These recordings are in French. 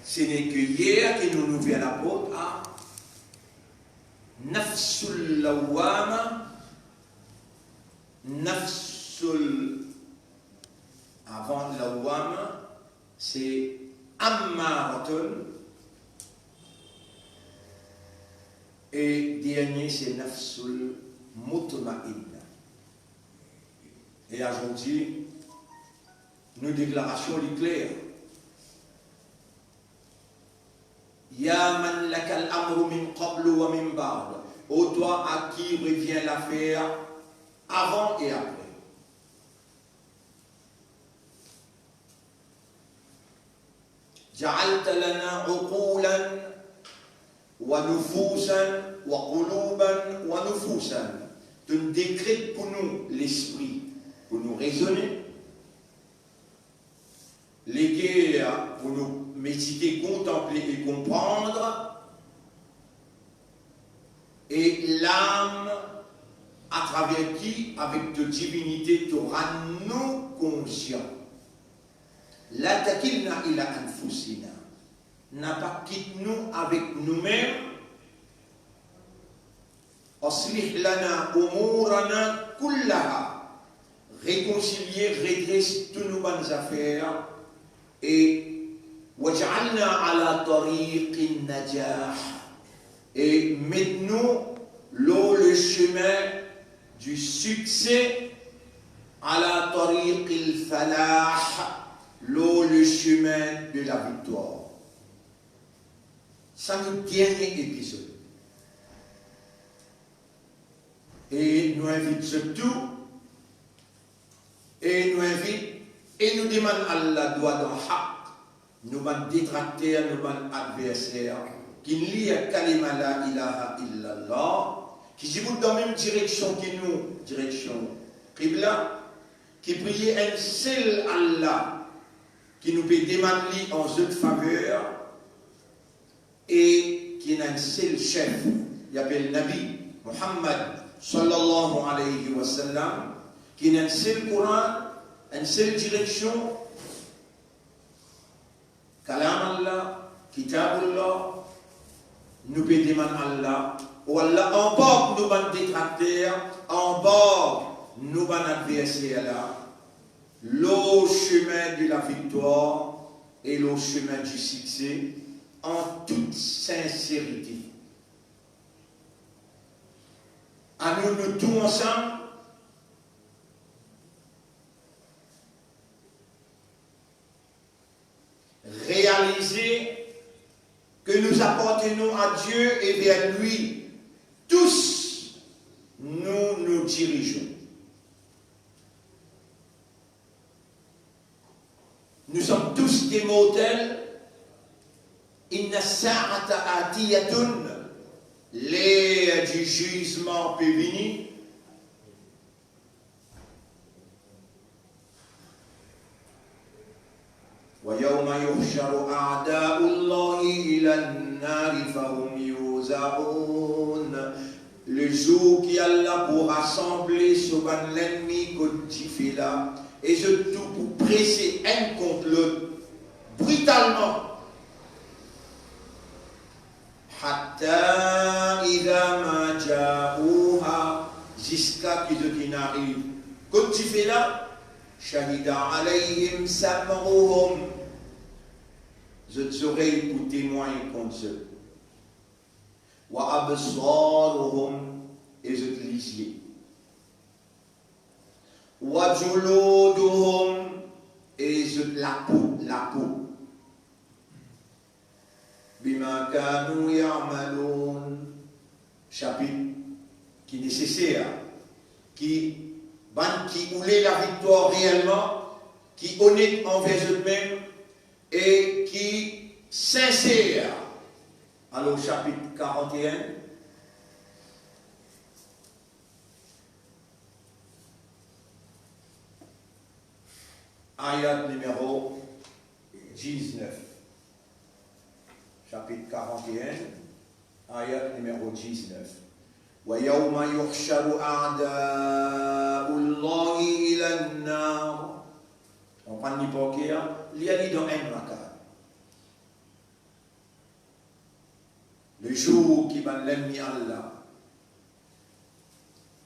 ce n'est que hier que nous vient l'apôtre à Nafsul Lawama, Nafsul, avant Lawama, c'est Ammaratun, et dernier c'est Nafsul Mutma'inna. Et aujourd'hui, nos déclarations sont claires. Ya man lakal amru min qablu wa min ba'd. Ô toi à qui revient l'affaire avant et après. Ja'alta lana uqulan wa nufusan wa quluban wa nufusan. Tu nous décrètes pour nous l'esprit, pour nous raisonner, les guerres pour nous méditer, contempler et comprendre, et l'âme à travers qui, avec de divinité, tu auras nous conscients. La takilna ila anfusina, n'a pas quitté nous avec nous-mêmes. Aslih lana umurana kullaha, réconcilier, redresse toutes nos bonnes affaires et waj'alna ala tariqin najah, et mets-nous le chemin du succès, ala tariqil falah, le chemin de la victoire. Ça nous dernier épisode. Et nous invite surtout, et nous invite, et nous demande Allah doit dans haq, nous ban détracteurs, nous ban adversaires, qui lient kalima la ilaha illallah, qui se vont dans la même direction que nous, direction Qibla, qui prient un seul Allah, qui nous peut demander en cette faveur, et qui a un seul chef, il appelle Nabi Muhammad sallallahu alayhi wa sallam, qui a un seul Coran, une seule direction, Kalam Allah, Kitab Allah, nous peut demander Allah, ou Allah emporte nos bandes détracteurs, emporte nos bandes adversaires là, le chemin de la victoire et le chemin du succès en toute sincérité. À nous tous ensemble, réaliser que nous appartenons à Dieu et vers lui, tous nous nous dirigeons. Nous sommes tous des mortels. Inna sa'ata atiyatun, l'ère du jugement peut venir. وَيَوْمَ يُحْشَرُ أَعْدَاءُ اللَّهِ إِلَى النَّارِ فَهُمْ يُوزَعُونَ. Le jour qui Allah pour rassembler sur l'ennemi que tu fais là, et surtout pour presser un contre l'autre, brutalement. Hatta idha ma ja'uha, jusqu'à ce qu'il arrive. Quand tu fais là, shahida alayhim sam'uhum, je oreilles pour témoigner contre eux. Wa absaruhum, et je te lisier. Wa juluduhum, et je la peau, la peau. Bima kanu ya'malun, chapitre qui est nécessaire, qui voulait la victoire réellement, qui est honnête envers eux-mêmes et qui sincère. Alors chapitre 41. Ayat numéro 19. Chapitre 41, ayat numéro 19. وَيَوْمَ يُحْشَرُ أَعْدَاءُ اللَّهِ إِلَى النَّارِ. On prend l'hypocrite, il y a dit dans un macabre. le jour qui va l'ennemi Allah.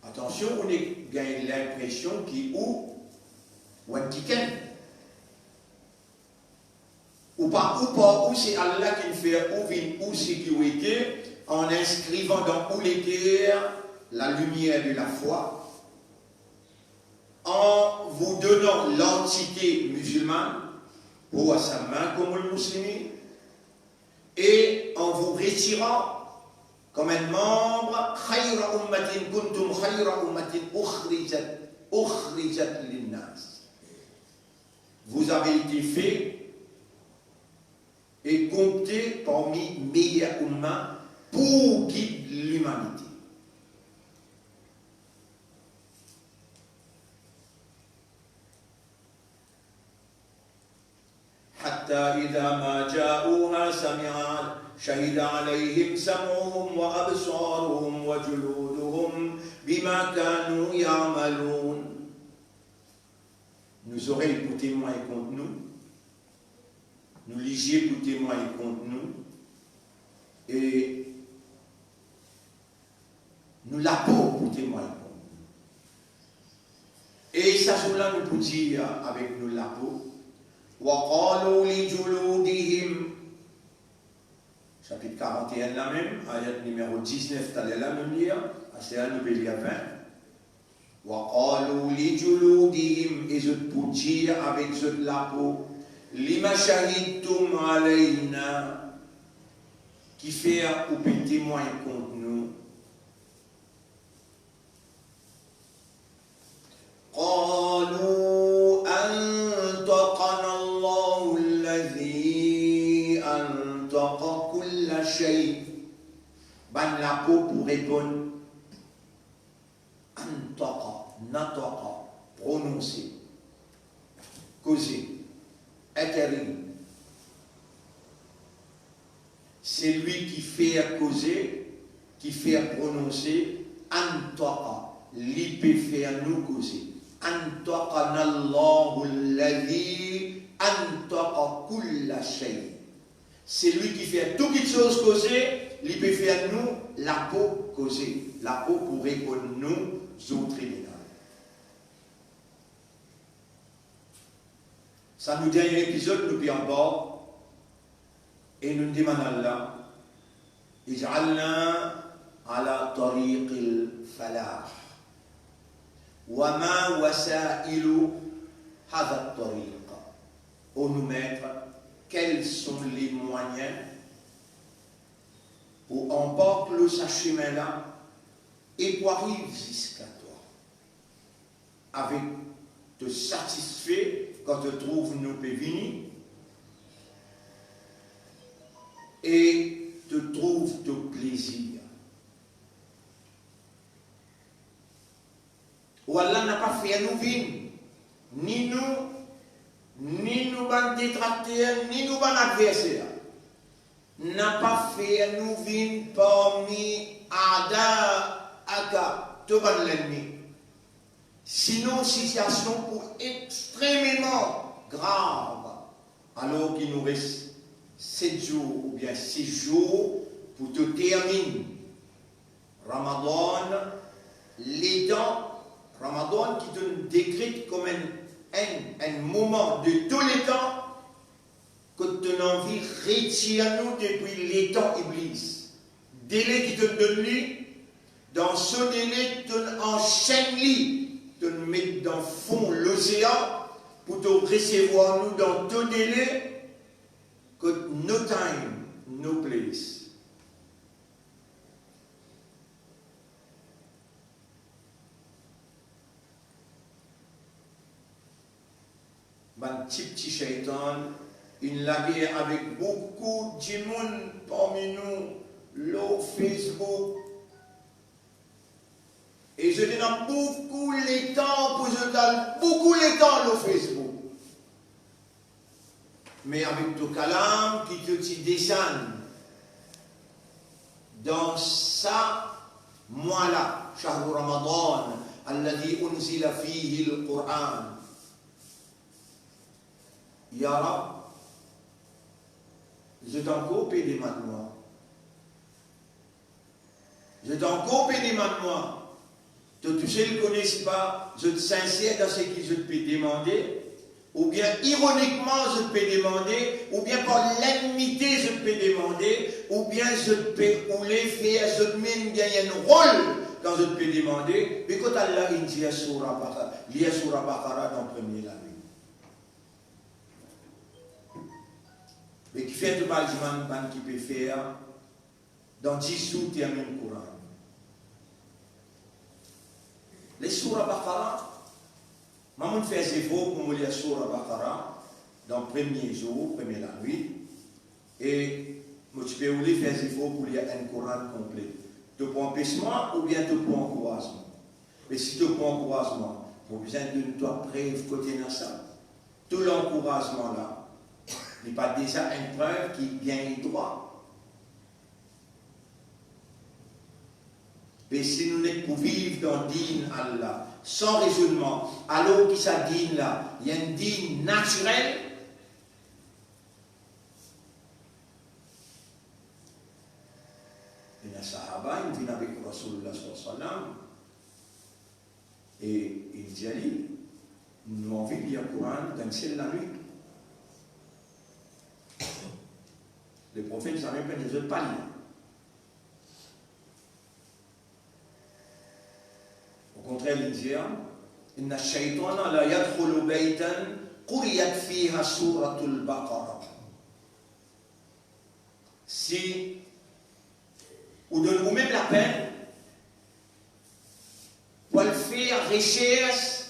Attention, on a l'impression qu'il ou un ticket. Ou pas, ou c'est Allah qui fait ou sécurité en inscrivant dans où les terres la lumière de la foi, en vous donnant l'entité musulmane pour sa main comme le musulman, et en vous retirant comme un membre khayra ummatin kuntum khayra ummatin ukhrijat linnas. Vous avez été fait et compté parmi meilleurs ummas pour guider l'humanité. حتى إذا ما جاءوها شهد عليهم سمعهم وأبصارهم وجلودهم بما كانوا يعملون. Nos oreilles pour témoigner contre nous, nos ligiers pour témoigner contre nous, et nous la peau pour témoigner contre nous. Et ça, cela nous peut dire avec nous la peau. وقالوا لجلودهم chapitre 41 la même, ayat numéro 19 t'allais la même lire, c'est un nouvel lire 20. وقالوا لجلودهم et je peux dire avec ce la peau lima shahidtum alayna qui fait ou peut témoigner contre nous. قالوا أنطقنا الله الذي أنطق كل شيء. Ben la peau pour répondre antaqa, nataqa, prononcer, causer, atterrir. C'est lui qui fait causer, qui fait prononcer, antaqa, lui peut faire nous causer. أنطقنا الله الذي أنطق كل شيء. C'est lui qui fait toutes les choses causer, il peut faire nous la peau causer, la peau pour répondre nous au tribunal. Ça nous dernier épisode, nous en bas, et nous demandons à Allah, اجعلنا على طريق الفلاح. وما وسائل هذا الطريق. Ô nous maîtres, quels sont les moyens pour emporter ce chemin-là et pour arriver jusqu'à toi, avec te satisfait quand tu trouves nous pévini et te trouves de plaisir. Ou Allah n'a pas fait nous vivre, ni nous ban détracteurs, ni nous ban adversaires. N'a pas fait nous vivre parmi Ada, Aka, tout ban l'ennemi. Sinon, situation pour extrêmement grave, alors qu'il nous reste 7 jours ou bien 6 jours pour te terminer. Ramadan, les temps. Ramadan qui te décrit comme un moment de tous les temps que tu as envie de retirer nous depuis les temps Iblis. Délai qui te donne lui, dans ce délai, tu enchaînes lui, tu nous mets dans le fond l'océan pour te recevoir nous dans tout délai que no time, no place. Un petit shaitan, une guerre avec beaucoup de monde parmi nous, le Facebook. Et je donne beaucoup les temps pour je donne beaucoup les temps le Facebook. Mais avec tout calam qui te descend dans ça, moi là, Shahr Ramadan, alladhi unzila fihi al-Qur'an. Ya Rab, je t'en coupe des maintenant. Je t'en demande moi. Tu ne connais pas, je te sincère dans ce que je te peux demander, ou bien ironiquement je te peux demander, ou bien par l'ennemité je te peux demander, ou bien je te peux rouler, faire, je te mets gagner un rôle quand je te peux demander. Mais quand Allah dit à Surah Baqarah dans le premier la nuit. Mais qui fait tout mal qui peut faire, dans 10 jours, termine le Coran. Les Surah Baqarah, maman fait ses efforts pour lire Surah Baqarah dans le premier jour, première la nuit, et moi tu peux faire ses efforts pour lire un Coran complet. Tu peux empêchement ou bien tu peux encouragement. Mais si tu peux encouragement, pour besoin de toi preuve côté dans ça. Tout l'encouragement là, il n'y a pas déjà une preuve qui est bien droit. Mais si nous n'êtes pour vivre dans le din Allah, sans raisonnement, alors que ça din là, il y a un din naturel, et les Sahaba, ils viennent avec Rasulullah sallallahu alayhi wa sallam, et il dit, nous avons envie de lire le Coran dans le ciel la nuit. Les prophètes ne savaient pas lire. Au contraire, il dit إن الشيطان لا يدخل بيتا قرئت فيها سورة البقرة. Si vous donnez vous-même la peine pour le faire recherche,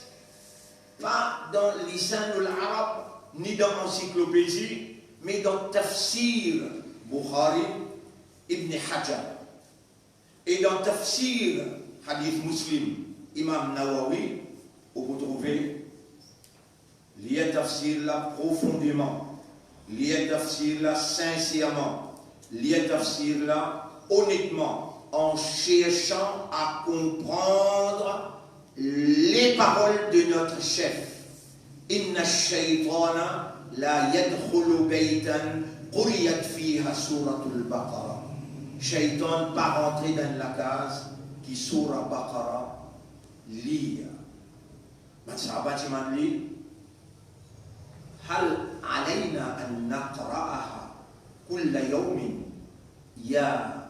pas dans lisan al-arab, ni dans l'encyclopédie, mais dans Tafsir Bukhari, Ibn Hajar, et dans Tafsir Hadith Muslim, Imam Nawawi, où vous trouvez lié tafsir là profondément, lié tafsir là sincèrement, lié tafsir là honnêtement, en cherchant à comprendre les paroles de notre chef. Inna shaytana la yadkhulu baytan quriyat fiha suratul Baqarah. Shaytan pas rentrer dans la case qui surah Baqarah lire. الصحابة من لي هل علينا أن نقرأها كل يوم يا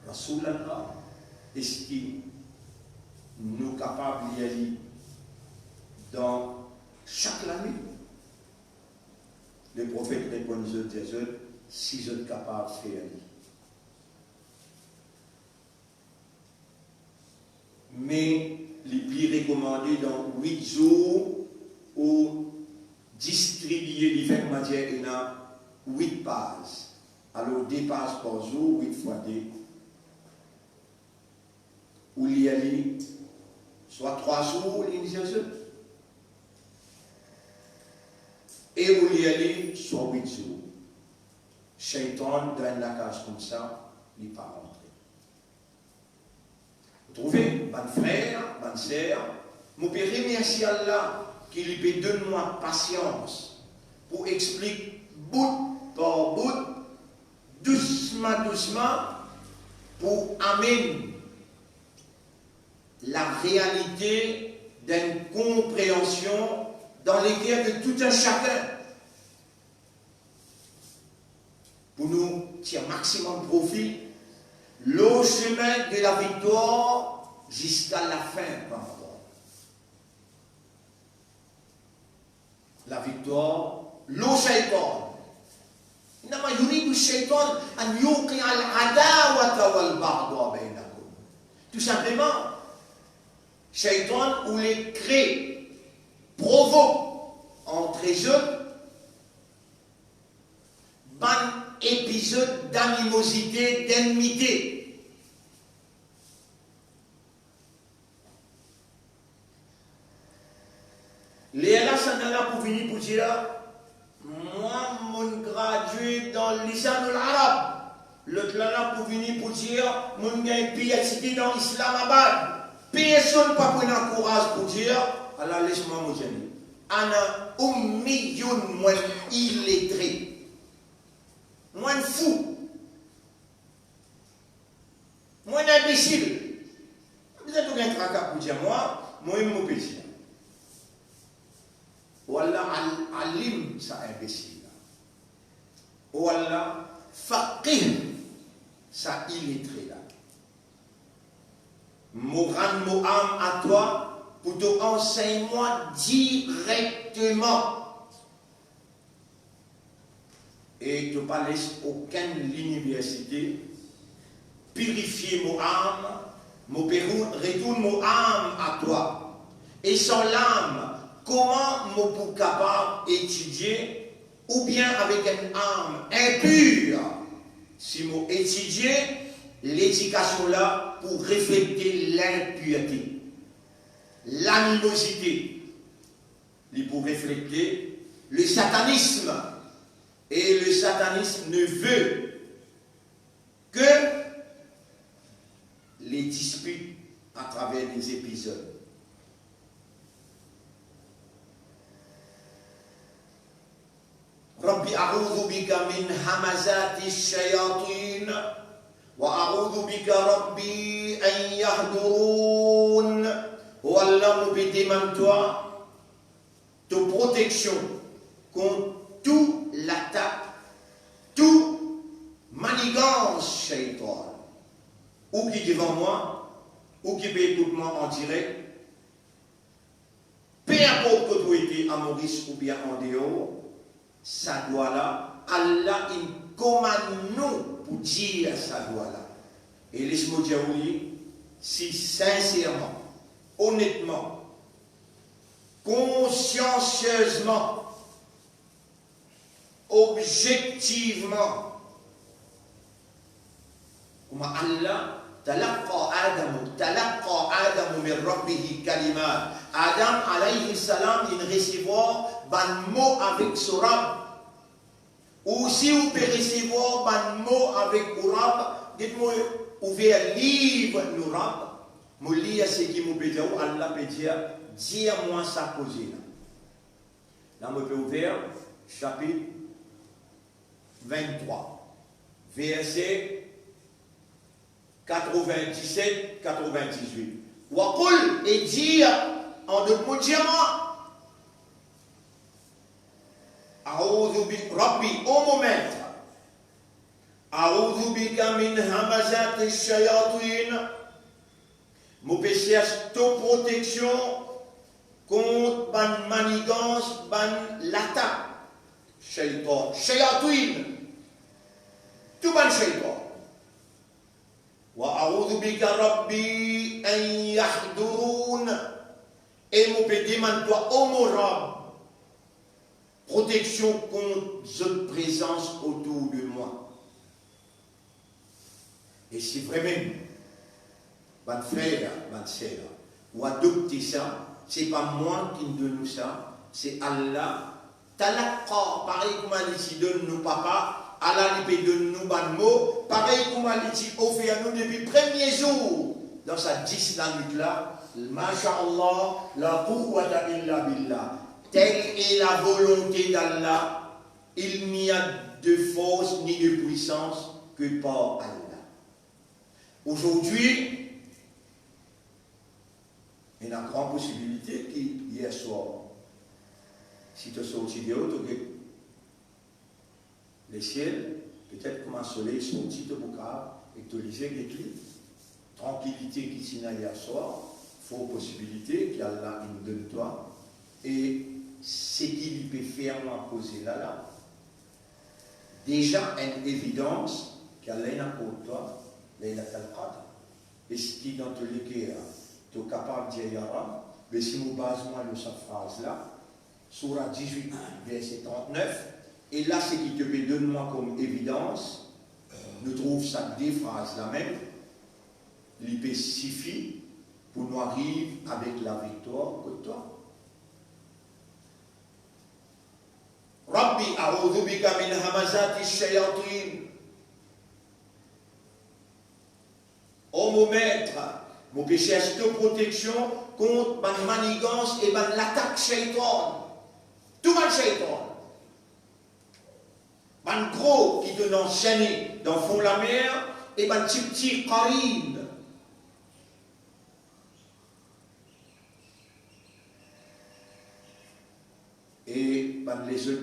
رسول الله؟ Est-ce que nous capables d'y aller dans chaque nuit? Le prophète répond si je suis capable de faire. Mais les plus recommandés dans 8 jours ou distribuer les 20 matières, il y a 8 pages. Alors 2 pages par jour, 8 fois 2. Ou il y a soit 3 jours l'initiation. Et où il y a soit 8 jours. Shaitan dans la cage comme ça, il n'est pas rentré. Vous trouvez, bon frère, bonne sœur, je peux remercier Allah qui lui donne-moi patience pour expliquer bout par bout, doucement, pour amener la réalité d'une compréhension dans les cœurs de tout un chacun. Pour nous tirer maximum profit, le chemin de la victoire jusqu'à la fin, pardon. La victoire, le shaitan. إنما يريد الشيطان أن يوقع العداوة والبغضاء بينكم. Tout simplement, shaitan ou les crée, provoque entre eux un épisode d'animosité, d'ennemité. Les Allah sont là pour venir pour dire moi, mon gradué dans l'islam arabe. L'autre là pour venir pour dire mon gars PhD dans l'Islamabad. Personne pas pour un courage pour dire Allah laisse-moi mon dire. Ana ummiyun moins illettré. Moins fou. Moins imbécile. Vous êtes un tracas pour dire moi, je suis péché. Wallah alim ça imbécile. Wallah faqih ça illettré là. Moran mo âme à toi pour te enseigner moi directement. Et tu ne pas laisser aucune université purifier mon âme, retourne mon âme à toi. Et sans l'âme, comment mon pour capable d'étudier, ou bien avec une âme impure, si mon étudier, l'éducation là pour refléter l'impureté, l'animosité, pour refléter le satanisme. Et le satanisme ne veut que les disputes à travers des épisodes. Rabbi a'udhu bika min hamazati shayatin wa a'udhu bika rabbi an yahdurun. Oh Allah, nous bédimons toi de protection contre tout l'attaque, tout manigance shaitan, ou qui devant moi, ou qui peut écouter moi en direct, peu importe que tu étais à Maurice ou bien en dehors, ça doit là, Allah il commande nous pour dire ça doit là. Et laisse-moi dire oui, si sincèrement, honnêtement, consciencieusement, objectivement, comme Allah تلقى آدم من ربه كلمات. Adam alayhi salam il recevoir ban mot avec son rab. Ou si vous pouvez recevoir ban mot avec son rab, dites-moi ouvert livre nous rab. Moi lire ce qui me peut dire Allah peut dire moi ça posé là. Là moi peut ouvrir chapitre 23 verset 97-98. Waqul et dire en deux mots diamant. A'udhu bi Rabbi au moment. A'udhu bika min hamazati shayatin. Mon péché toute protection contre ban manigance, ban l'attaque. Shaitan, shayatin. Tout ban shaitan. وأعوذ بك ربي أن يحضرون. Et mon péché toi, ô mon Rab, protection contre cette présence autour de moi. Et si vraiment, votre frère, votre sœur, ou adopter ça, c'est pas moi qui nous donne ça, c'est Allah. Talaqqa, pareil comme elle dit, donne-nous papa. Allah lui donne nous ban mot, pareil comme elle dit, offert nous depuis le premier jour, dans sa dynamique là, Masha'Allah, la quwwata illa billah. Telle est la volonté d'Allah, il n'y a de force ni de puissance que par Allah. Aujourd'hui, il y a une grande possibilité qu'hier soir, si tu es sorti de haut, les ciels, peut-être comme un soleil sorti de Boukhara et tu lisais les livres. Tranquillité qui s'y n'a hier soir, faut possibilité qu'Allah nous donne toi. Et ce qu'il peut faire, moi, poser là, déjà une évidence qu'Allah n'a pour toi, Laylat al-Qadr. Et ce qui dans tous les cas, tu es capable de dire Yara, mais si nous basons de cette phrase-là, Surah 18, verset 39, et là, ce qui te peut donner-moi comme évidence, nous trouvons ça des phrases là même, il suffit pour nous arriver avec la victoire que toi. Rabbi a'udhu bika min hamazati shayatin. Oh mon maître, mon péché est de protection contre ma manigance et l'attaque shaitan. Tout mal shaitan. Man gros qui te enchaîné dans le fond de la mer et man petit qarine par les autres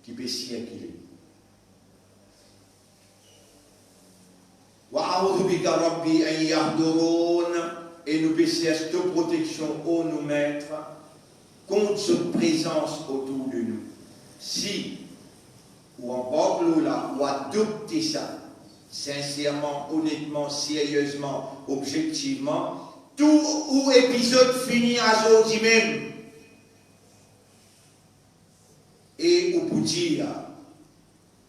qui peuvent circuler. Et nous cherchons de protection au nous mettre contre cette présence autour de nous. Si, ou en parle là, ou adopter ça, sincèrement, honnêtement, sérieusement, objectivement, tout épisode finit à aujourd'hui même. Et au pour dire,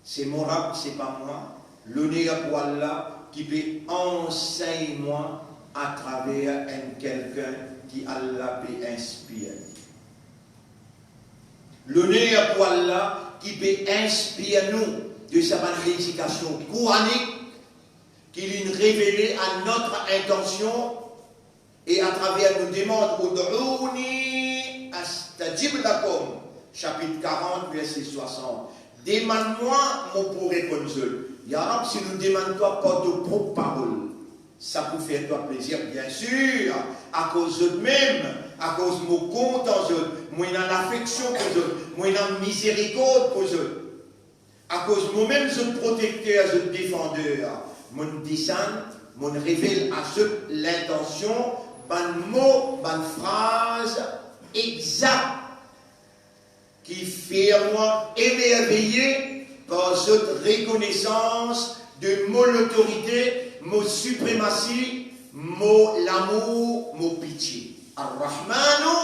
c'est mon rap, c'est pas moi, l'honneur pour Allah qui peut enseigner moi à travers quelqu'un qui Allah peut inspirer. L'honneur pour Allah qui peut inspirer nous de sa prédication coranique qu'il nous révélé à notre intention et à travers nos demandes Ud'ouni astajib lakum, chapitre 40, verset 60. Demande-moi, mon pour répondre seul. Ya Rab, si nous ne demandons pas de propres paroles, ça peut faire toi plaisir, bien sûr, à cause d'eux-mêmes, à cause de mon compte en eux, moi dans l'affection pour eux, moi dans la miséricorde pour eux, à cause de moi-même, je protecteur, je défendeur, mon descend, mon révèle à ceux l'intention, ban mot, ban phrase exacte qui fait moi émerveiller par cette reconnaissance de mon autorité, mon suprématie, mon l'amour, mon pitié. Ar-Rahmanu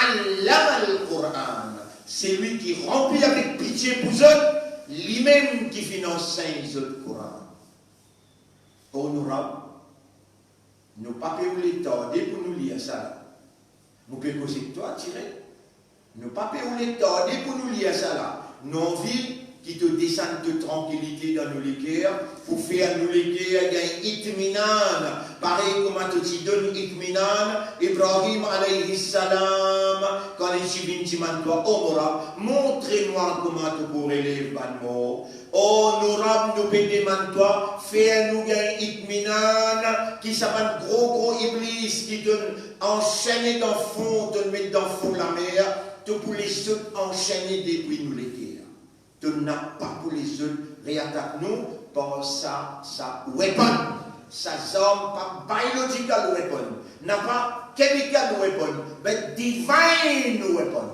allama al-Qur'an. C'est lui qui remplit avec pitié pour eux, lui-même qui finance le Coran. Honorable, nous ne pouvons pas les tarder pour nous lire ça. Nous pouvons causer de toi, tirer. Nous ne pouvons pas les tarder pour nous lire ça là. Nous envie qui te descendent de tranquillité dans nos cœurs, pour faire nous les cœurs un itminan, pareil comme tu donnes itminan, Ibrahim alayhi salam, quand les chivins t'imandent toi, honorable, montrez-moi comment tu pourrais lever ban mot. Honorable, nous demandons toi, fais-nous un itminan, qui s'appelle gros iblis, qui te enchaîner dans le fond, te mettre dans le fond de la mer, tu pour les autres enchaîner depuis nous les cœurs. Tu n'as pas pour les autres réattaque-nous par sa weapon, sa arme, pas biological weapon, n'a pas chemical weapon, mais divine weapon.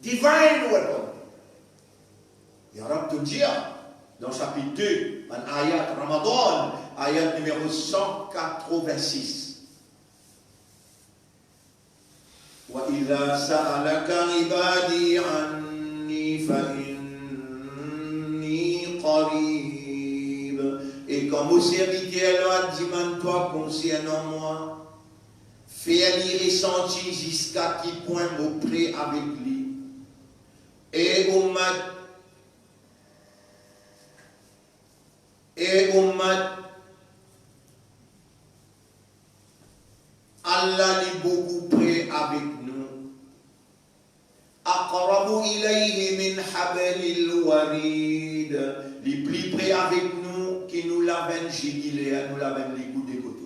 Divine weapon. Il y aura te dire dans chapitre 2, en ayat Ramadan, ayat numéro 186. وَإِذَا سَأَلَكَ عِبَادِي عَنِّي فَإِنِّي قَرِيبٌ. Et quand mon serviteur a dit, demande-toi concernant moi, fais-lui ressentir jusqu'à qui point mon prêt avec lui. Et Allah est beaucoup près avec nous. Aqrabu ilayhi min hablil warid. Les plus près avec nous qui nous l'avons gigilé, nous l'avons les coups de côté.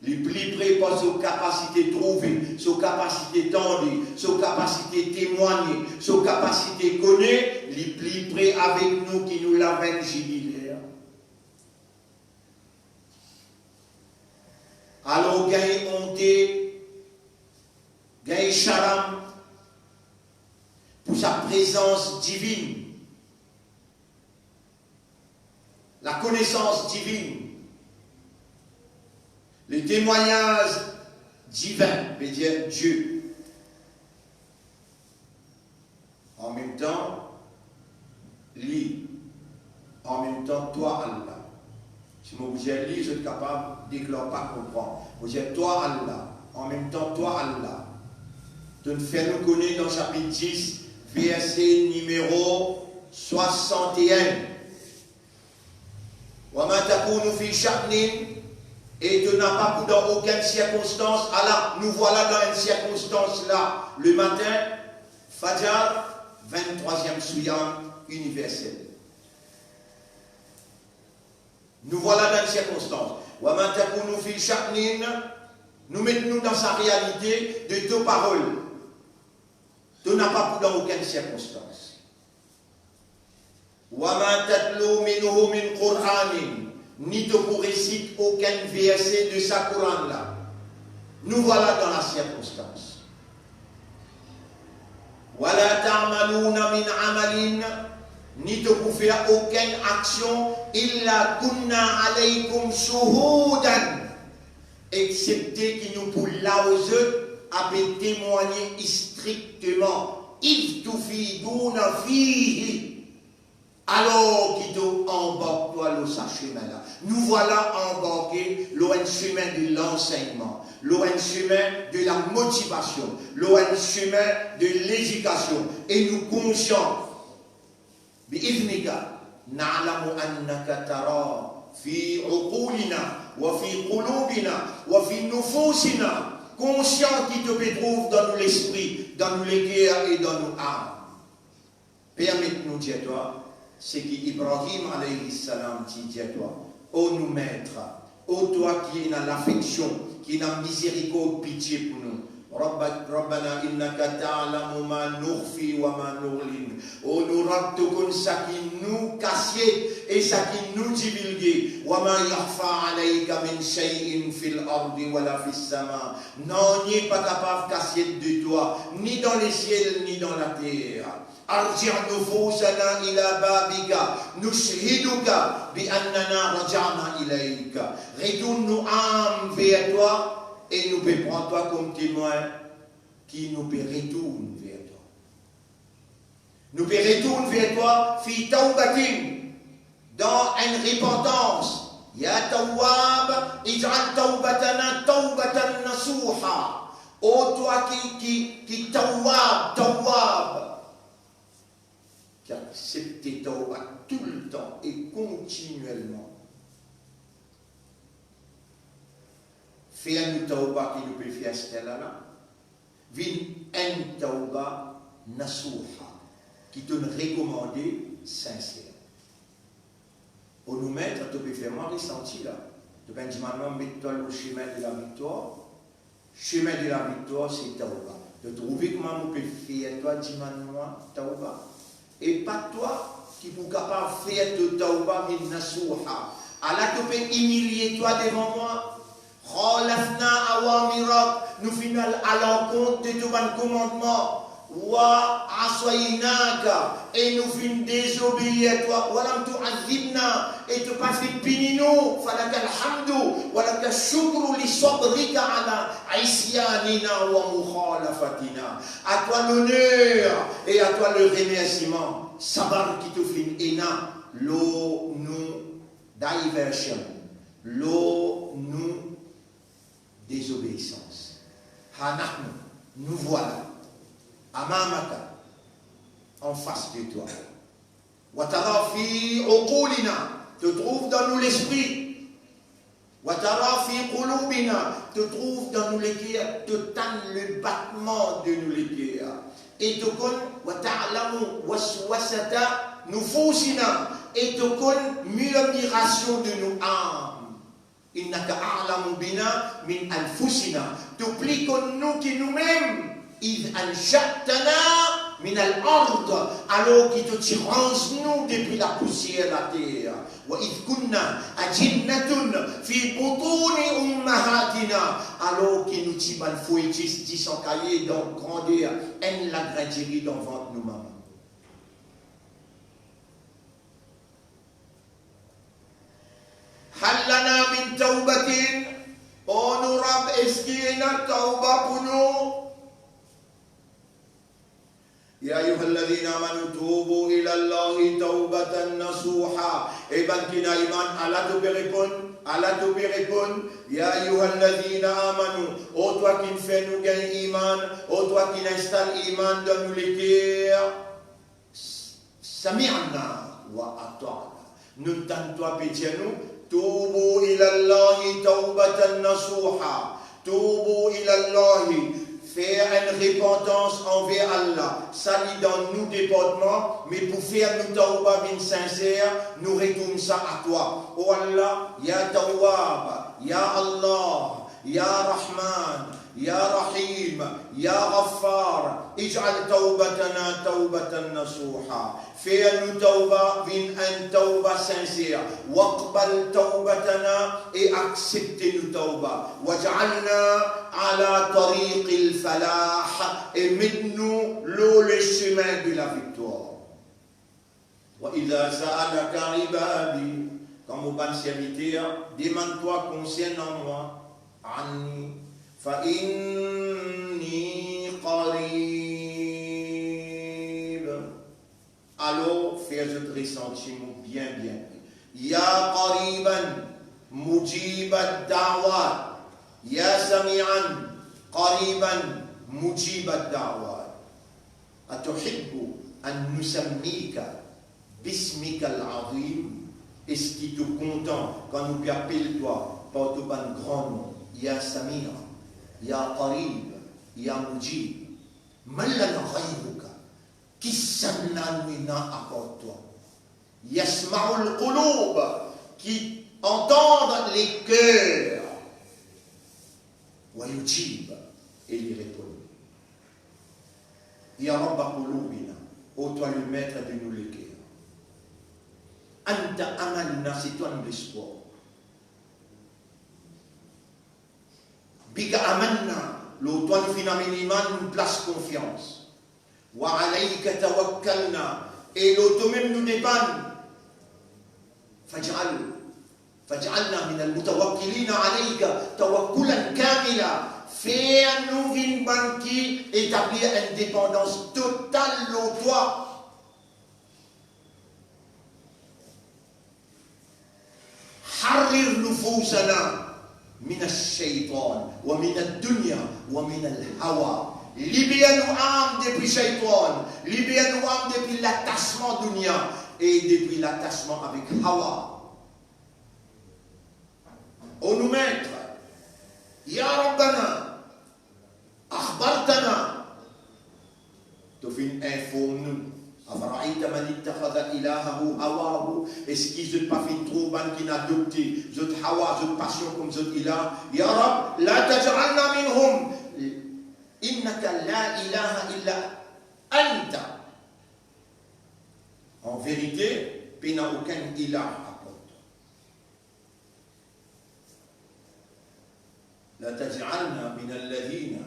Les plus près par sa capacité trouver, sa capacité tendre, sa capacité témoigner, sa capacité connaître, les plus près avec nous qui nous l'avons gigilé. Alors, gagne honté, gagne charam pour sa présence divine, la connaissance divine, le témoignage divin, veut dire Dieu. En même temps, lui, en même temps, toi, Allah. Si vous êtes lu, je suis capable de déclarer pas comprendre. Vous êtes toi Allah, en même temps toi Allah. De nous faire nous connaître dans chapitre 10, verset numéro 61. وَمَا تَكُونُ فِي شَأْنٍ. Et tu n'as pas dans aucune circonstance. Allah, nous voilà dans une circonstance là. Le matin, Fajr, 23e Souyam universel. Nous voilà dans une circonstance. Nous mettons-nous dans sa réalité de deux paroles. Tu n'as pas dans aucune circonstance. وَمَا تَتْلُو مِنْهُ مِنْ قُرْآنٍ. Ni te pour réciter aucun verset de sa Coran là. Nous voilà dans la circonstance. وَلَا تَعْمَلُونَ مِنْ عَمَلٍ. Ni te pour faire aucune action. إِلَّا كُنَّا عَلَيْكُمْ شُهُودًا. Excepté qui nous pour là aux eux à témoigner strictement. إِذْ تُفِيدُونَ فِيهِ. Alors qu'il embarque toi le chemin là. Nous voilà embarqués loin chemin de l'enseignement, loin chemin de la motivation, loin chemin de l'éducation. Et nous conscients, bi'idhnika, na'lamu annaka tara fi uqulina wa fi qulubina wa fi nufusina, conscient qui te trouve dans nous l'esprit, dans nous les cœurs et dans nos âmes. Permette-nous, dis toi. C'est qu'Ibrahim alayhi salam dit à toi, ô nous maîtres, ô toi qui as l'affection, qui as miséricorde, pitié pour nous. Rabbana innaka ta'lamu ma nukhfi wa ma nughlin. Ô nous rabtukun ça qui nous cassier et ça qui nous divulgue. Wa ma yakhfa alayka min shay'in fil ardi wa la fis sama. Non, n'est pas capable de casser de toi, ni dans les ciels, ni dans la terre. أرجع نفوسنا إلى بابك نشهدك بأننا رجعنا إليك. Retourne nos âmes vers toi et nous peut prendre toi comme témoin qui nous peut retourner vers toi. Nous peut retourner vers toi fi tawbatin, dans une repentance. Ya tawwab ij'al tawbatana tawbatan nasuha. Ô toi qui tawwab, qui accepte tawba tout le temps et continuellement. Fais-nous tawba qui nous peut faire cela là. Vin en tawba nasuha, qui te recommandé sincère. Pour nous mettre, tu peux faire mal ressenti là. Tu peux dire maintenant, mets-toi au chemin de la victoire. Chemin de la victoire, c'est tawba. De trouver comment on peut faire toi, dis-moi, tawba. Et pas toi qui pour capable faire de tawba min nasuha. Allah tu peux humilier toi devant moi. Khalafna awamirak, nous final à l'encontre de ton commandement. Wa aswaynaka, et nous fin désobéir à toi. Wa lam tu'adhibna, et tu pas fait pinino. Falaka alhamdu, wa laka shukru li sabrika ala isyanina wa mukhalafatina. À toi l'honneur et à toi le remerciement. Sabar qui te fin ena, lo nous diversion, lo nous désobéissance. Hanahnu, nous voilà. Amamaka, en face de toi. Watara fi uqulina, te trouve dans nous l'esprit. Watara fi qulubina, te trouve dans nous les cœurs, te tanne le battement de nous les cœurs. Et te connaît, wata'lamu waswasata nufusina, et te connaît murmuration de nos âmes. Innaka a'lamu bina min anfusina, t'oublies que nous qui nous-mêmes. إذ أنشأتنا من الأرض, alors qui te tirance nous depuis la poussière de la terre. وإذ كنا أجنة في بطون أمهاتنا, alors qui nous tiban fouettis disencaillés dans grandeur en la grandirie dans ventre nous maman. هل لنا من توبة, oh nous Rab, est-ce qu'il y a une tauba pour nous? يا أيها الذين آمنوا توبوا إلى الله توبة نصوحا. Et ben qui n'a iman, Allah te répond. يا أيها الذين آمنوا, ô toi qui fait nous gagner iman, ô toi qui installe iman dans nous les cœurs. سمعنا وأطعنا. Nous t'entendons pétir nous. توبوا إلى الله توبة نصوحا. توبوا إلى الله. Faire une repentance envers Allah, ça lit dans nous déportements, mais pour faire nous tawba bin sincère, nous retournons ça à toi. Oh Allah, Ya Tawwab, Ya Allah, Ya Rahman, يا رحيم يا غفار اجعل توبتنا توبة نصوحا. Fais-nous tauba, vin un tauba sincère. Waqbal taubatana et acceptez-nous tauba. Waj'alna ala tariq al-falah et mets-nous le chemin de la victoire. Wa idha sa'alaka ibadi, quand mon bon serviteur, demande-toi concernant moi, anni fa inni qarib. Alors, fais-je ressentir bien. Ya qariban, mujib ad-da'wat. Ya sami'an, qariban, mujib ad-da'wat. Atuhibbu an nusammika bismika al-azim. Est-ce qui te content quand nous appelons toi par ton grand nom? Ya Samir, Ya Qarib, Ya Mujib. Malana ghayruka. Qui s'en mina à toi? Yasma'ul qulub, qui entendent les cœurs. Wa yujib, et il répond. Ya Rabba qulubina, ô toi le maître de nous les cœurs. Anta amalna, c'est toi notre espoir. Bika amanna, l'automne finalement nous place confiance. Wa alayka tawakkalna, et l'automne même nous dépanne. Faj'alna min al-mutawakkilina alayka tawakkulan kamila. Fais-nous une banque qui établit une dépendance totale au toi. حرر نفوسنا من الشيطان ومن الدنيا ومن الهوى. Libère nos âmes depuis Shaitan, libère nos âmes depuis l'attachement dunya et depuis l'attachement avec Hawa. Ô nous maître, Ya Rabbana, akhbartana, tu fais informe-nous. Est-ce qu'ils n'ont pas fait trop ban qui n'a adopté zot hawa, zot passion comme zot ilah? Ya Rab, la taj'alna minhum. Innaka la ilaha illa anta. En vérité, il n'y a aucun ilah à part toi. La taj'alna min alladhina,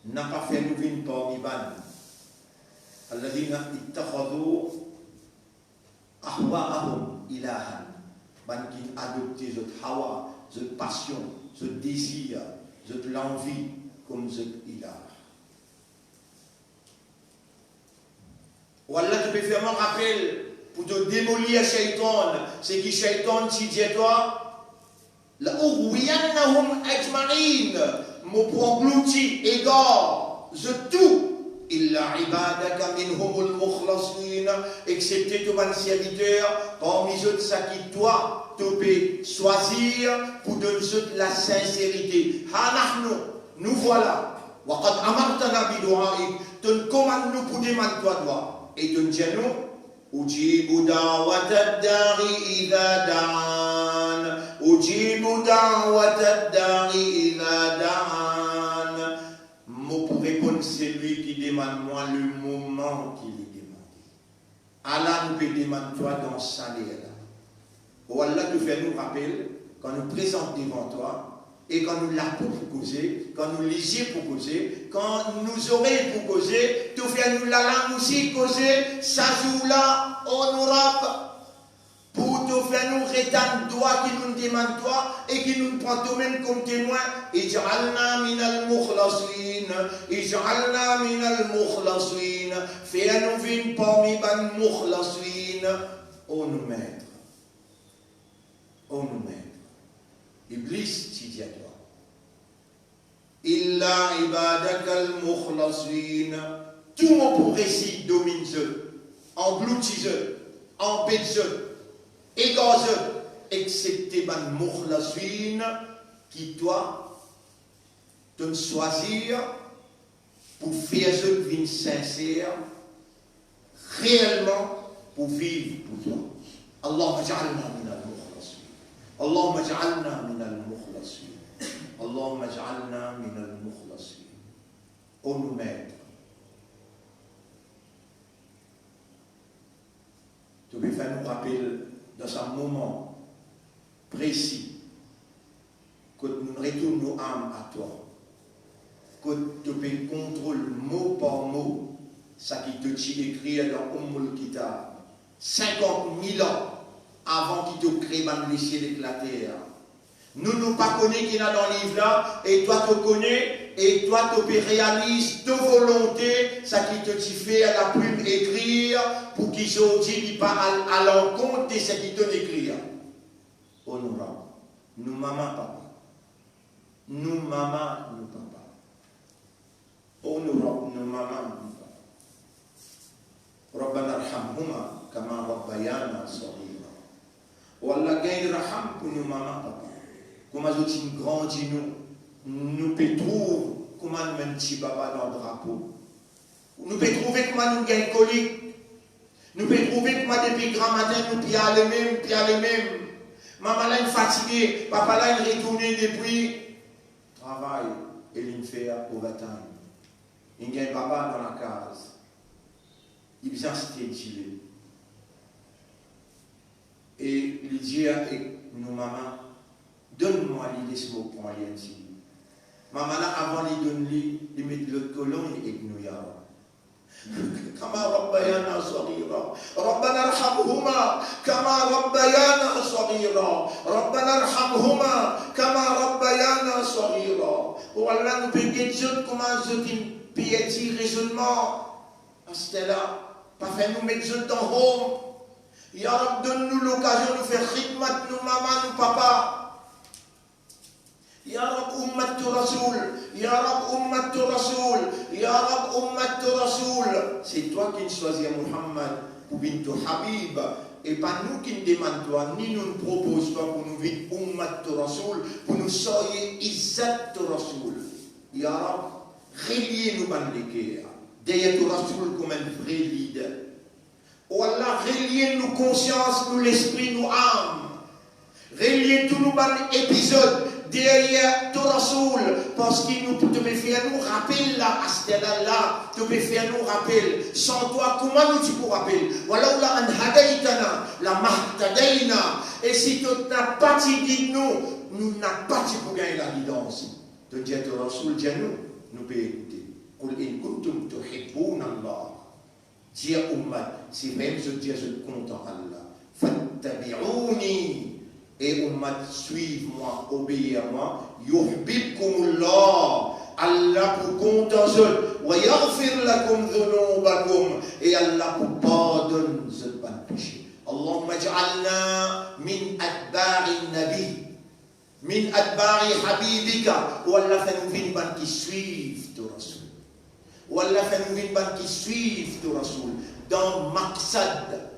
n'a pas fait nous vin parmi ban. الذين اتخذوا أهواءهم إلها. Ban qui adopté cette hawa, cette passion, ce désir, cette l'envie comme cet ilah. Wallah, tu peux faire un rappel pour te démolir Shaitan. C'est qui Shaitan, si dit toi, la ughwiyannahum ajma'in, me pronglouti, égard, je tout. Illa ibadaka minhumul mukhlasin, excepté ton bon serviteur, parmi eux, ça qui toi, tu peux choisir pour donner la sincérité. Hanahnu, nous voilà. Waqad amartana bidu'aik, tu commandes nous pour demander toi. Et tu dis nous, ujibu da'watad dari idha da'an, ujibu da'watad dari idha da'an. Pour répondre, c'est lui qui demande moi le moment qu'il est demandé. Allah nous peut demander toi dans sa salaire. Ou Allah te fait nous rappeler quand nous présente devant toi et quand nous l'avons proposé, quand nous lisions proposé, quand nous aurions proposé, tu fais nous la langue aussi causer, ça joue là, honorable. Pour te faire nous rétendre toi qui nous demande toi et qui nous prend toi-même comme témoin. Ij'alna minal mukhlasin, ij'alna minal mukhlasin. Fais-nous vivre parmi ban mukhlasin. Oh nous maître, oh nous maître. Iblis, tu dis à toi. Illa ibadakal mukhlasin. Tout mon pour récit domine-eux, engloutis-eux, empêche-eux. Égazeux, excepté ban mukhlasin, qui toi, te choisir pour faire ce qui est sincère, réellement pour vivre pour toi. Allahumma ja'alna min al-mukhlasin. Allahumma ja'alna min al-mukhlasin. Allahumma ij'alna min al-mukhlasin. Ô nous maîtres, tu peux faire nous rappeler dans un moment précis que nous retournons nos âmes à toi, que tu peux contrôler mot par mot ce qui te dit écrit dans Ummul Kitab 50 000 ans avant qu'il te crée les ciels et la terre. Nous ne pas connaissons qui est dans le livre là, et toi tu connais, et toi tu réalises de volonté ce qui te dit fait à la plume écrire pour qu'ils se disent pas à l'encontre de ce qui te écrire. Honorable, nous maman papa, nous maman nous papa, honorable nous maman nous papa. Rabbana arhamhuma kama rabbayana saghira. Wallah gagne raham pour nous maman papa. Comment nous grandis nous peut trouver comment nous mettons petit papa dans le drapeau. Nous peut trouver comment nous gagnons colique. Nous peut trouver comment depuis grand matin nous pions les mêmes. Maman là est fatiguée, papa là est retourné depuis travail et il fait overtime. Il gagne papa dans la case. Il vient se tirer. Et il dit à nous maman, donne-moi l'idée ce mot pour aller ainsi. Maman là, avant de donner, il met l'autre colonne et nous y a. Kama rabbayana saghira. Rabbana arhamhuma kama rabbayana saghira. Rabbana arhamhuma kama rabbayana saghira. Oh Allah, nous pouvons dire comment je piétine raisonnement. À ce là, pas faire nous mettre dans home. Ya Rab, donne-nous l'occasion de faire khidmat, nous maman, nous papa. Ya Rab ummatu Rasoul, Ya Rab ummatu Rasoul, Ya Rab ummatu Rasoul. C'est toi qui choisis Muhammad pour bintu Habib. Et pas nous qui nous demandons toi, ni nous propose toi pour nous vivre ummatu Rasoul, pour nous soyez izzat Rasoul. Ya Rab, reliez-nous par l'équerre. Derrière tu Rasoul comme un vrai leader. Oh Allah, reliez-nous conscience, nous l'esprit, nous âme. Reliez tous nos épisodes derrière ton Rasoul, parce qu'il nous te faire nous rappeler là, à ce là, te faire nous rappeler. Sans toi, comment nous tu peux rappeler? Voilà là an hadaitana, la mahtadaina. Et si tu n'as pas dit nous n'avons pas dit pour gagner la guidance. Te dire ton Rasoul, dis-nous, nous pouvons écouter. Qul in kuntum tuhibbuna Allah. Dire Ummah, si même je dis je compte en Allah. Fattabi'ouni. Et Ummah, suive-moi, obéis à moi. Yuhbibkumullah. Allah pour compte en eux. Wa yaghfir lakum dhunubakum. Et Allah pour pardonner ce péché. Allahumma ij'alna min adbari nabi. Min adbari habibika. Ou Allah fait nous vivre qui suivent ton Rasoul. Ou Allah fait nous vivre qui suivent ton Rasoul. Dans maqsad,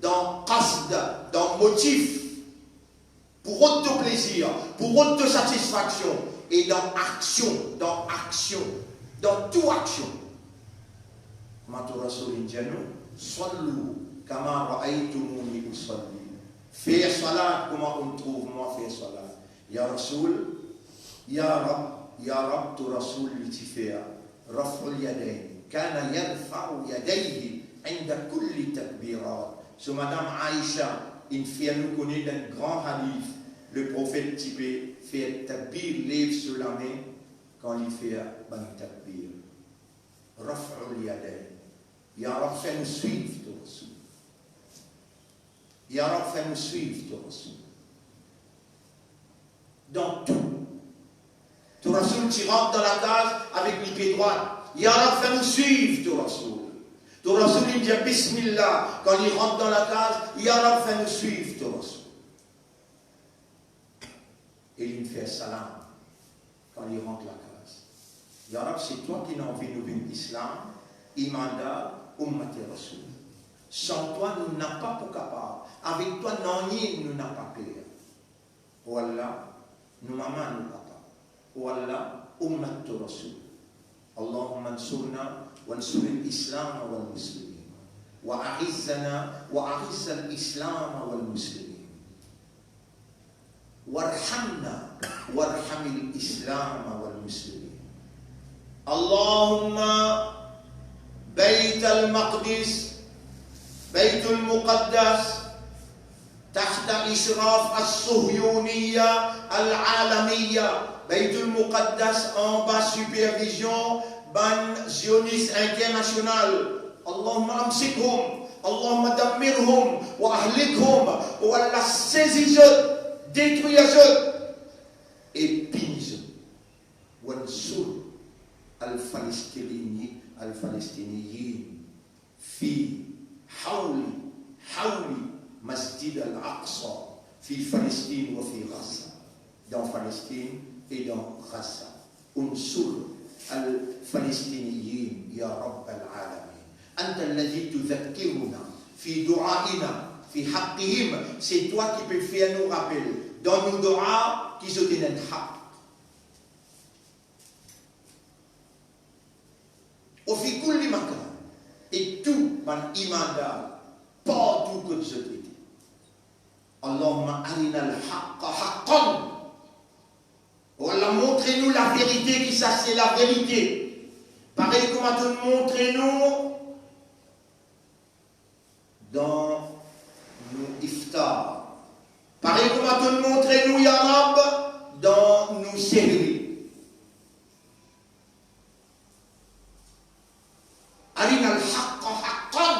dans qasd, dans motif. Pour autre plaisir, pour autre satisfaction, et dans action, dans toute action. Matou Rasoul Indiano, sallu, kama ra'aytumuni usalli. Faire salat, comment on trouve moi faire salat? Ya Rasoul, Ya Rab, tu Rasoul l'utiféa, raf'ul yadayn, kana yadfa'u yadayhi, inda kulli takbirat. So Madame Aïcha, il fait nous connaître d'un grand hadith. Le prophète typé fait takbir, lève sur la main quand il fait un takbir. Raf'ul yadayn. Ya Rab, fais nous suivre ton Rasoul. Ya Rab, fais nous suivre ton Rasoul. Dans tout. Ton Rasoul, tu rentres dans la case avec les pieds droits. Ya Rab, fais nous suivre ton Rasoul. Ton Rasoul, il dit Bismillah. Quand il rentre dans la case, Ya Rab, fais nous suivre ton Rasoul. Et il fait salam quand il rentre la case. Ya Rab, c'est toi qui n'as envie de nous vivre l'islam, imanda, ummati Rasoul. Sans toi, nous n'avons pas pour capable. Avec toi, non, nous n'avons pas peur. Wallah, nous maman, nous papa. Wallah, ummati Rasoul. Allahumma ansurna, wa ansur al-islam wal muslimin. Wa a'izzana, wa a'izz al-islam wal muslimin. وارحمنا وارحم الإسلام والمسلمين. اللهم بيت المقدس بيت المقدس تحت إشراف الصهيونية العالمية. بيت المقدس en bas supervision ban zioniste international. اللهم أمسكهم اللهم دمرهم وأهلكهم ولا سيزيزون détruisez et pise وانصر الفلسطينيين في حول مسجد الأقصى في فلسطين وفي غزة. dans Palestine et dans Gaza. انصر الفلسطينيين يا رب العالمين. أنت الذي تذكرنا في دعائنا في حقهم. C'est toi qui peux faire nous rappel dans nos dua qui sont des haq. وفي كل مكان et tout من إيمان partout que je te dis. اللهم أرنا الحق حقا. Voilà, montrez-nous la vérité, qui ça c'est la vérité. Pareil comme tu montrez-nous dans nos iftar. Pareil comme tu montrez-nous, Ya Rab, dans nos séries. Arina al-haqqa haqqan.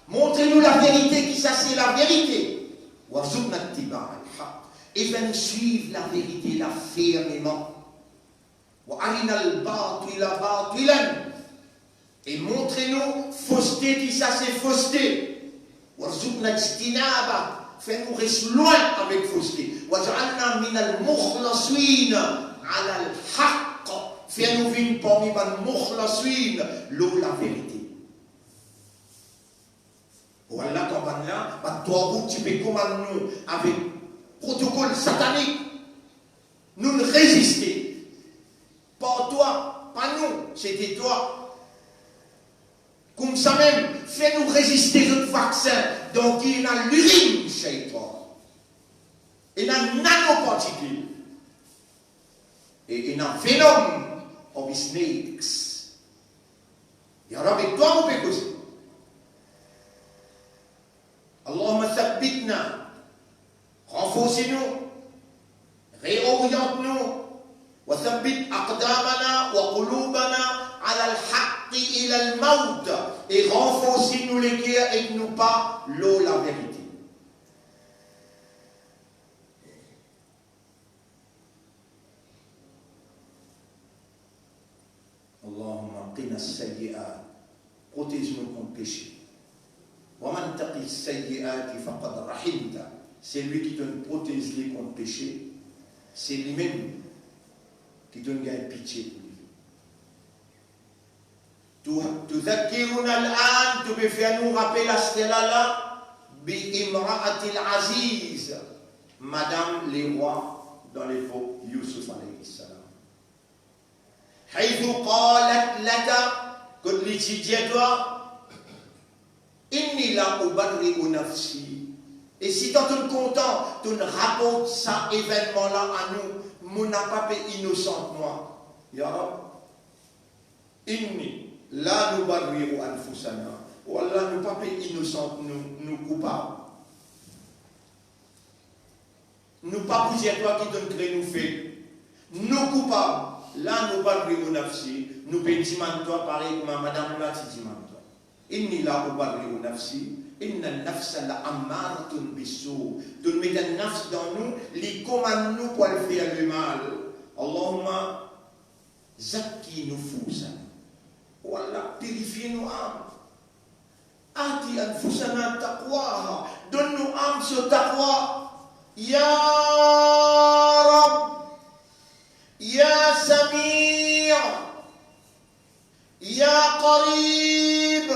Montrez-nous la vérité, qui ça c'est la vérité. Warzuqna ittiba' al-haqq. Et venez suivre la vérité là fermement. Et montrez-nous fausseté, qui ça c'est fausseté. Fais-nous rester loin avec fausseté. Fais-nous vivre parmi l'eau la vérité. Voilà quand on là, toi tu peux commander nous avec protocole satanique, nous ne résister. Pas toi, pas nous, c'était toi. Comme ça même, fais-nous résister notre vaccin. Donc il y a l'urine chez toi. Il y a nanoparticules. Et il y a venom of snakes. Et alors avec toi, on peut causer. Allahumma thabbitna. Renforcez-nous, réoriente-nous, وثبت أقدامنا وقلوبنا على الحق إلى الموت. Et renforcez-nous les cœurs et nous pas l'eau la vérité. Allahumma qina as-sayyi'at. Protège-nous contre péché. ومن تقي السيئات فقد رحمته. C'est lui qui te protège les contre péché. C'est lui-même qui te gagne pitié pour lui. تذكرنا الآن, tu peux faire nous rappeler à ce là بامرأة العزيز, Madame les rois dans l'époque Youssouf alayhi salam. حيث قالت لك, quand il dit à toi, إني لا أبرئ نفسي. Et si tu es content, tu rapportes ça événement-là à nous, mon n'a pas innocent moi. Ya Rab, inni la nubarriru anfusana. Wallah, nous pas innocent, nous coupables. Nous pas vous dire toi qui te crée nous fait. Nous coupables. Là, nous barriru nafsi. Nous pédimant toi pareil comme madame là, tu dis toi. Inni la ubarriru nafsi. Inna nafsa la ammaratun bisu. Tu mets la nafs dans nous, les commande nous pour faire le mal. Allahumma zakki nufusana. Wallah, purifie nos âmes. Ati anfusana taqwaha. Donne-nous âme sur taqwa. Ya Rab, Ya Samir, Ya Qarib,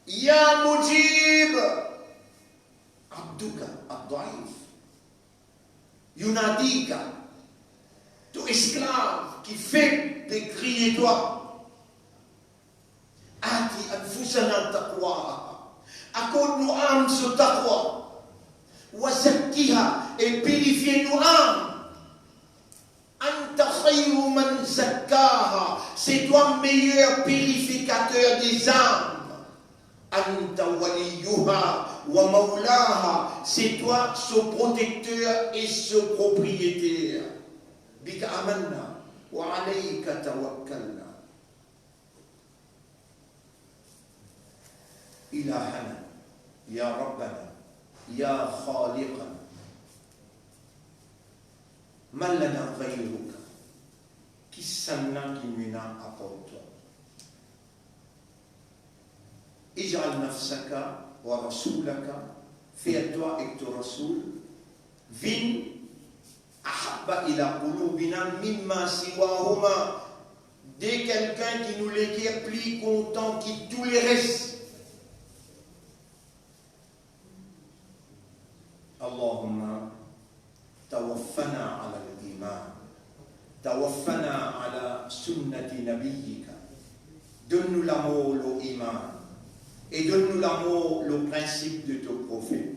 Ya Mujib, Abduka, Abdaif, Yunadika, tout esclave qui fait des crier toi. Ati anfusana taqwa. Accorde-nous âme sur taqwa. Wazakkiha, et purifiez-nous âme. khayru man zakkaha. C'est toi meilleur purificateur des âmes. Anta waliyuha wa maulaha. C'est toi son protecteur et son propriétaire. Bika amanna wa alayka tawakkalna. Ilahana, ya Rabbana, ya Khaliqana. Man lana ghayruka. Qui s'amena qui nous n'a apporté. Ij'al nafsaka wa rasulaka. Fais à toi et ton rasoul. Vin ahabba ila qulubina mimma siwahuma. Dès quelqu'un qui nous les guère plus content que tous les restes. Allahumma tawaffana ala al-iman. Tawaffana ala sunnati nabiyyika. Donne-nous l'amour, l'iman. Et donne-nous l'amour, le principe de ton prophète.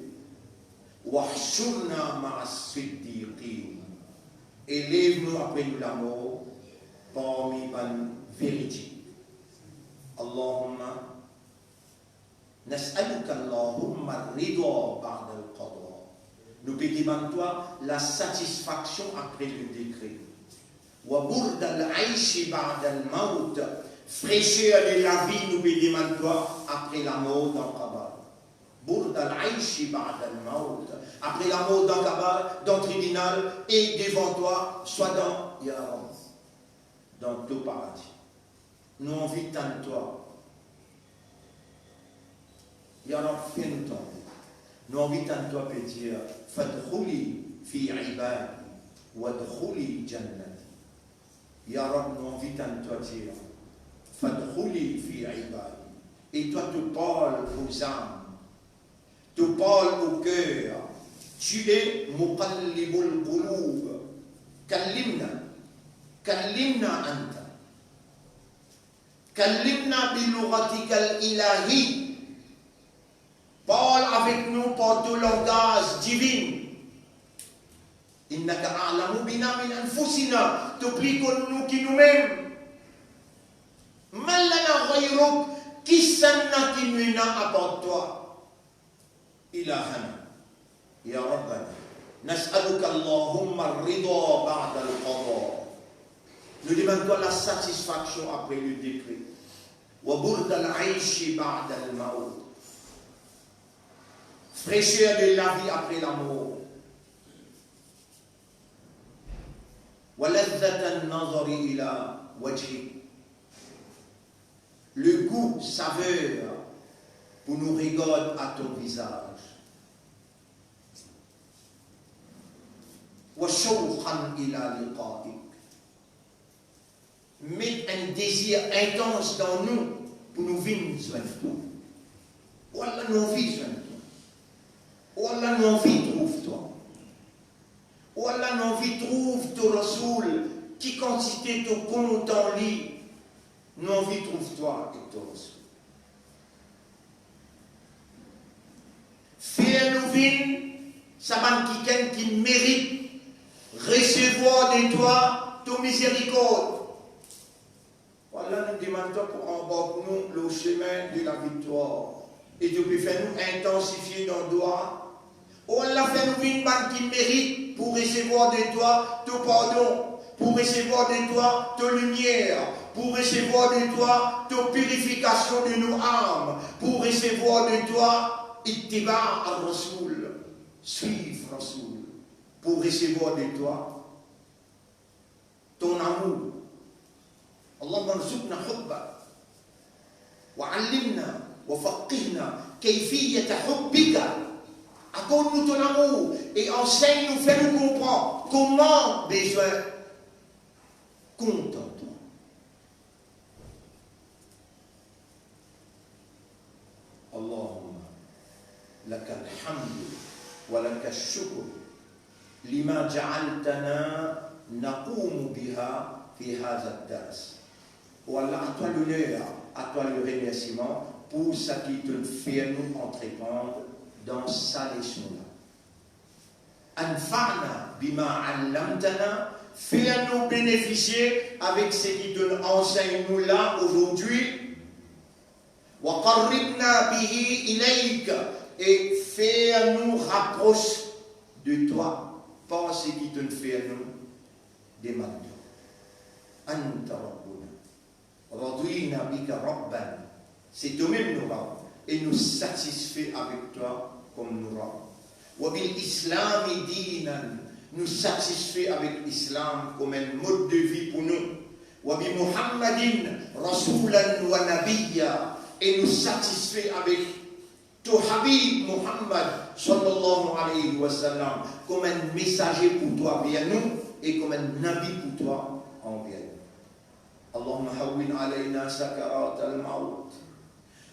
Wahshurna ma'as-siddiqin. Et lève-nous après nous l'amour parmi les vérités. Allahumma nas'aluka Allahumma ridha ba'da al-qadra. Nous demandons toi la satisfaction après le décret. Wa burda al-aishi ba'da al-maut. Fraîcheur de la vie, nous demandons toi après la mort dans Kabar. Burda al-aishi ba'da al-maut. Après la mort dans Kabar, dans le tribunal, et devant toi, soit dans Ya Rab, dans ton paradis. Nous invitons toi. Ya Rab, fais-nous tomber. Nous invitons toi, Pétir, fadkhuli fi ibadi, wadkhuli jannati. Ya Rab, nous invitons toi, dire, fadkhuli fi ibadi. Et toi, tu parles aux âmes, tu parles au cœur. Tu es muqallibul qulub. Kallimna, kallimna anta. Kallimna bilughatika al-ilahi. Parle avec nous par ton langage divin. Innaka a'lamu bina min anfusina. Tu pries comme nous qui nous-mêmes. Man lana ghayruk. Qui sanna qui nous n'a à part toi. Ilahana. Ya Rabbana. Nas'aluka Allahumma ridha ba'da al-qadha. Nous demandons la satisfaction après le décret. Wa burda al-aishi ba'da al-maut. Fraîcheur de la vie après la mort. وَلَذَّةَ النَّظَرِ إِلَى وَجْهِكَ. Le goût, saveur, pour nous regarder à ton visage. وَشَوْقًا إِلَى لِقَائِكَ. Mets un désir intense dans nous pour nous vivre joindre toi. Voilà nos vies joindre toi. Wallah, nos vies trouve-toi. Wallah, nos vies trouve ton Rasoul qui quantité ton compte en lit. Nos vies trouve-toi et ton Rasoul. Fais-nous vivre, ça va qui mérite recevoir de toi ton miséricorde. Voilà, nous demandons pour embarquer nous le chemin de la victoire. Et tu peux faire nous intensifier dans le doigt. Oh Allah, fait-nous une banque qui mérite pour recevoir de toi ton pardon, pour recevoir de toi ton lumière, pour recevoir de toi ton purification de nos âmes, pour recevoir de toi ittiba al-Rasoul, suivre Rasoul, pour recevoir de toi ton amour. Allahumma rzuqna hubba wa 'allimna wa faqihna kayfiyyata hubbika. Accorde-nous ton amour et enseigne-nous, fais-nous comprendre comment besoin compte en toi. Allahumma laka alhamdu wa laka shukr lima ja'altana naqumu biha fi hadha ad-dars. Wallah, à toi l'honneur, à toi le remerciement pour ce qui te fait nous entreprendre dans sa leçon-là. Anfa'na bima 'allamtana, fais-nous bénéficier avec ce qui te enseigne nous là aujourd'hui. وَقَرِّبْنَا بِهِ إِلَيْكَ et fais-nous rapprocher de toi par ce qui te fait nous des malheurs. Anta Rabbuna. Radina bika Rabban. C'est toi-même nous rend et nous satisfait avec toi comme nous rend. Wa bil Islam dinan. Nous satisfait avec l'islam comme un mode de vie pour nous. Wa bi Muhammadin rasulan wa nabiyya. Et nous satisfait avec ton Habib Muhammad sallallahu alayhi wa sallam comme un messager pour toi envers nous et comme un nabi pour toi envers nous. Allahumma hawwin alayna sakarat al-maut.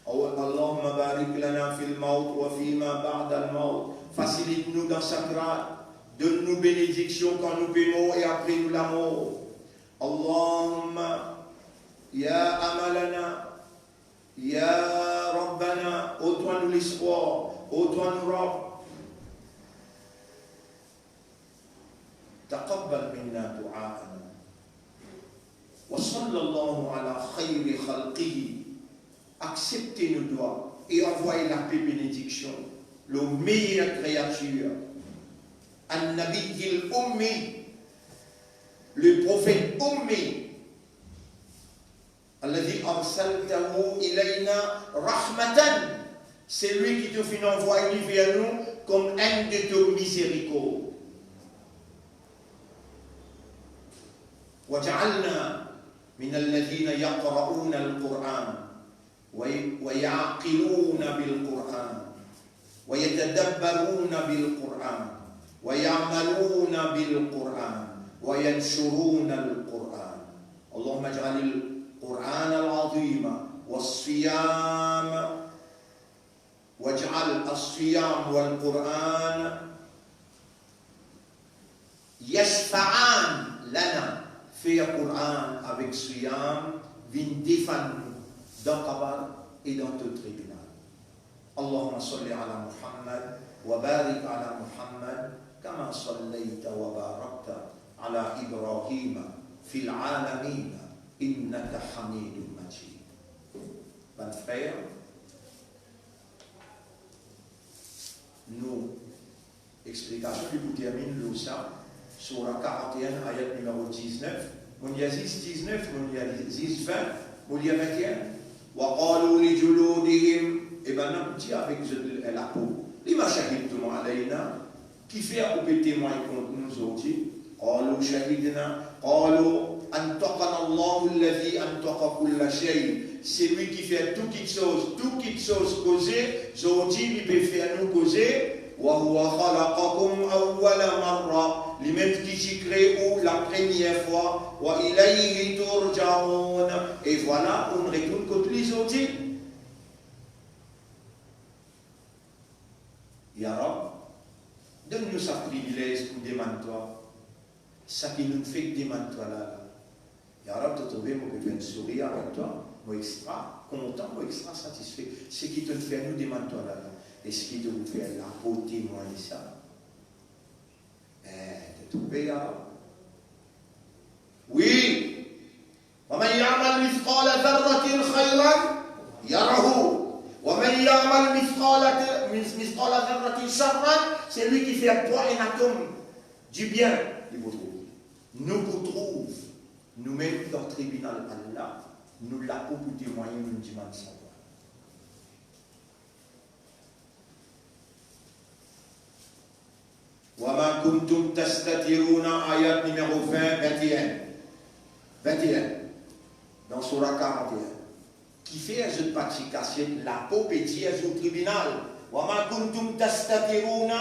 Allahumma barik lana fil maut wa fima ba'da al-maut. Facilite-nous dans sakrat, donne-nous bénédiction quand nous payons et après nous la mort. Allahumma ya amalana Ya Rabbana, ô toi nous l'espoir, ô toi nous Rabb. Taqabbal minna du'a'ana. Wa sallallahu ala khayri khalqihi. Acceptez nos doigts et envoyez la paix bénédiction, le meilleur créature. An-Nabi al-Ummi, le prophète Ummi. Alladhi arsaltahu ilayna rahmatan. C'est lui qui te fait envoyer vers nous comme un de tes miséricordes. وجعلنا من الذين يقرؤون القرآن ويعقلون بالقرآن ويتدبرون بالقرآن ويعملون بالقرآن وينشرون القرآن. اللهم اجعل القرآن العظيم والصيام واجعل الصيام والقرآن يشفعان لنا في القرآن avec صيام viennent défendre dans Kabar et dans tout tribunal. اللهم صل على محمد وبارك على محمد كما صليت وباركت على إبراهيم في العالمين إنك حميد مجيد. Mes frères, nous, explication qui vous termine le ça, sur la 41, ayat numéro 19, Mouniazis 19, Mouniazis 20, Mounia 21, وقالوا لجلودهم, et maintenant, on dit avec la peau, les machahidtum alayna, qui fait à couper témoin contre nous autres, قالوا شهدنا, قالوا أنطقنا الله الذي أنطق كل شيء. C'est lui qui fait toute chose causée. Aujourd'hui, il peut faire nous causer. وهو خلقكم أول مرة. Lui-même qui crée ou la première fois. وإليه ترجعون. Et voilà, on retourne contre les autres. Ya Rab, donne-nous sa privilège pour demander toi. Ça qui nous fait demander toi là. Ya Rab, te trouver, moi, que je viens de sourire avec toi. Moi, extra content, moi, extra satisfait. Ce qui te fait nous demander toi là. Et ce qui te fait la peau témoigner ça. Te trouver, Ya Rab. Oui. ومن يعمل مثقال ذرة خيرا يره. ومن يعمل مثقال ذرة شرا. C'est lui qui fait un point un atome du bien. Il vous trouve. Nous vous trouve. Nous-mêmes dans le tribunal Allah, nous l'avons pour témoigner, nous demandons ça. وما كنتم تستترون آيات numéro 21 dans Surah 41 qui fait un jeu de pacification la pauvreté au tribunal. وما كنتم تستترون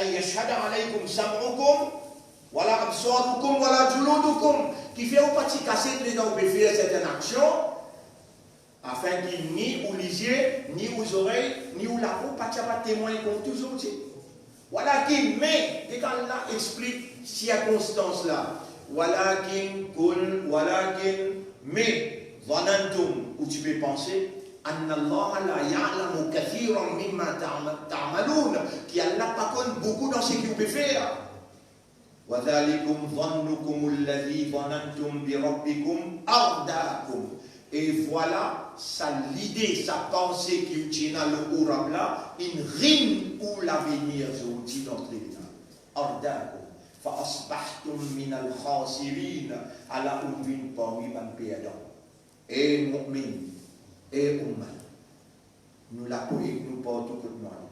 أن يشهد عليكم سمعكم ولا أبصاركم ولا جلودكم qui fait au pacification les dents peut faire certaines actions afin qu'il ni aux lisiers ni aux oreilles ni aux la peau pas témoigner comme tous autres. Voilà qui mais dès qu'Allah explique circonstance là walakin kul walakin mais zanantum où tu peux penser anna Allah la ya'lamu kathiran mimma ta'malun qui Allah pas connaît beaucoup dans ce qu'il peut faire وَذَلِكُمْ ظَنُّكُمُ الَّذِي ظَنَنْتُمْ بِرَبِّكُمْ أَرْدَاكُمْ. Et voilà, ça l'idée, sa pensée qui tient le Urabla, une rime ou l'avenir, je dis dans le tribunal. Ardakum. فَأَصْبَحْتُمْ مِنَ الْخَاسِرِينَ على أمين parmi من perdants. Et mu'min, et umman. Nous l'avons et nous partout que nous allons.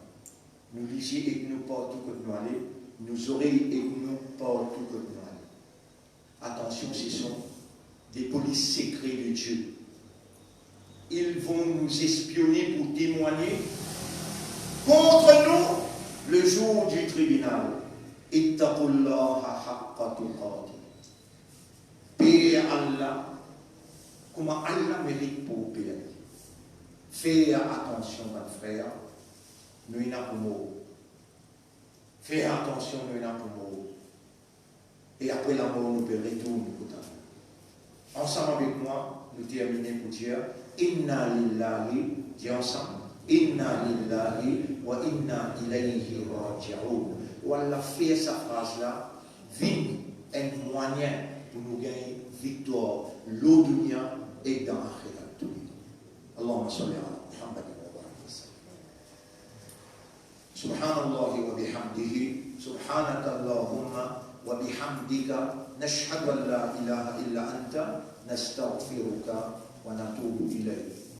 Nous lisons et nous partout que nous allons. Nous oreilles et nous partout que nous allons. Attention, ce sont des polices secrets de Dieu. Ils vont nous espionner pour témoigner contre nous le jour du tribunal. Ittaqullaha haqqa tuqatih. Paix Allah, comment Allah mérite pour paix. Fais attention, mon frère, nous y avons mot. Fais attention, nous y avons mot. Et après la mort, nous peut retourner. Ensemble avec moi, nous terminons pour dire Inna lillahi, dis ensemble. Inna lillahi wa inna ilayhi raji'un. Wallah fait sa phrase-là, vite un moyen pour nous gagner victoire, l'au-dunya et dans l'akhirat. Allahumma salli ala Muhammad wa barik wa sallam. Subhanallah wa bihamdihi, subhanaka Allahumma wa bihamdika, nashhadu an la ilaha illa anta, nastaghfiruka wa natubu ilayk.